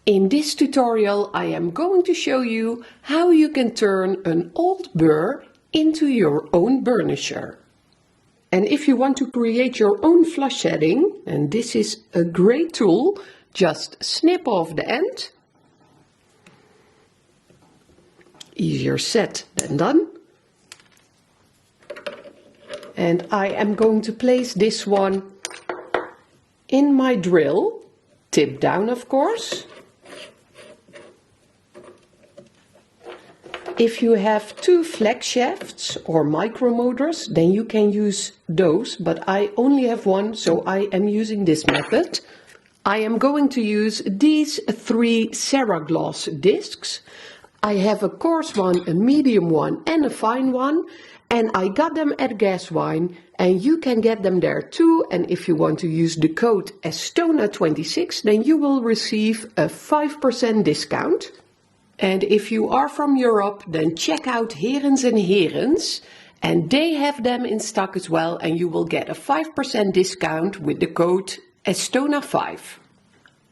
In this tutorial I am going to show you how you can turn an old burr into your own burnisher. And if you want to create your own flush setting, and this is a great tool, just snip off the end. Easier said than done. And I am going to place this one in my drill, tip down of course. If you have two flex shafts or micromotors, then you can use those, but I only have one, so I am using this method. I am going to use these three Cerakote discs. I have a coarse one, a medium one and a fine one, and I got them at Gaswine, and you can get them there too. And if you want to use the code Estona26, then you will receive a 5% discount. And if you are from Europe, then check out Herens and Herens, and they have them in stock as well, and you will get a 5% discount with the code Estona5.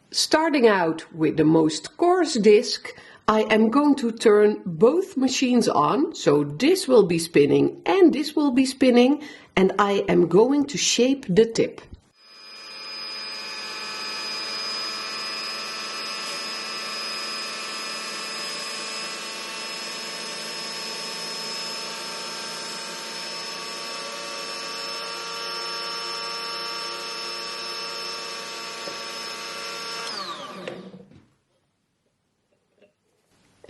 Starting out with the most coarse disc, I am going to turn both machines on, so this will be spinning and this will be spinning, and I am going to shape the tip.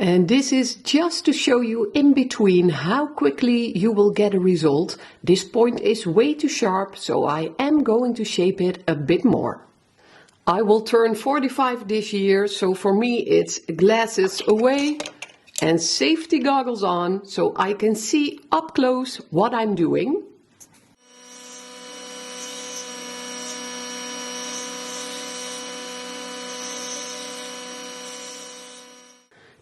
And this is just to show you in between how quickly you will get a result. This point is way too sharp, so I am going to shape it a bit more. I will turn 45 this year, so for me it's glasses away and safety goggles on, so I can see up close what I'm doing.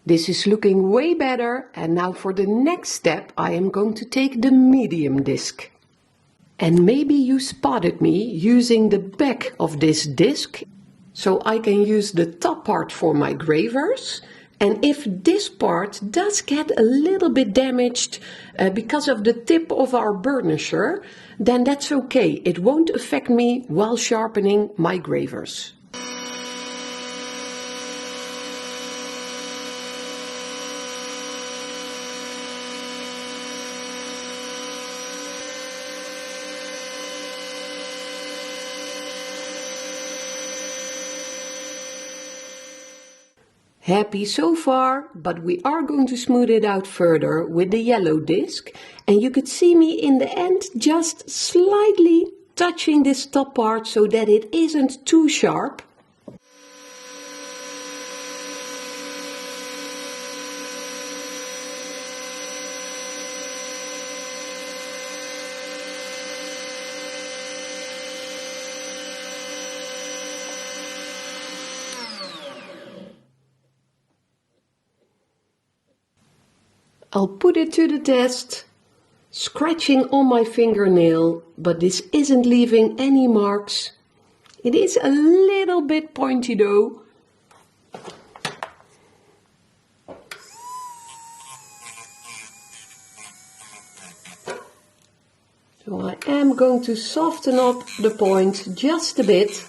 This is looking way better, and now for the next step I am going to take the medium disc. And maybe you spotted me using the back of this disc, so I can use the top part for my gravers. And if this part does get a little bit damaged because of the tip of our burnisher, then that's okay, it won't affect me while sharpening my gravers. Happy so far, but we are going to smooth it out further with the yellow disc, and you could see me in the end just slightly touching this top part so that it isn't too sharp. I'll put it to the test, scratching on my fingernail, but this isn't leaving any marks. It is a little bit pointy though. So I am going to soften up the point just a bit,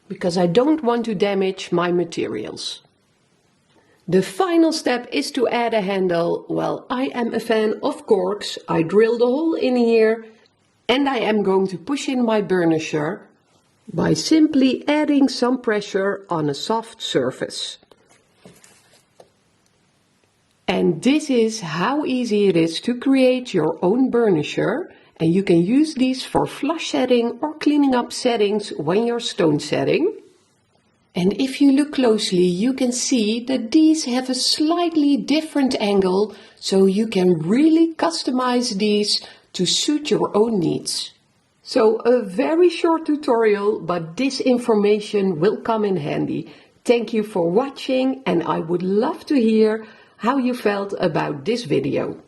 because I don't want to damage my materials. The final step is to add a handle. Well, I am a fan of corks. I drilled a hole in here, and I am going to push in my burnisher by simply adding some pressure on a soft surface. And this is how easy it is to create your own burnisher, and you can use these for flush setting or cleaning up settings when you're stone setting. And if you look closely, you can see that these have a slightly different angle, so you can really customize these to suit your own needs. So a very short tutorial, but this information will come in handy. Thank you for watching, and I would love to hear how you felt about this video.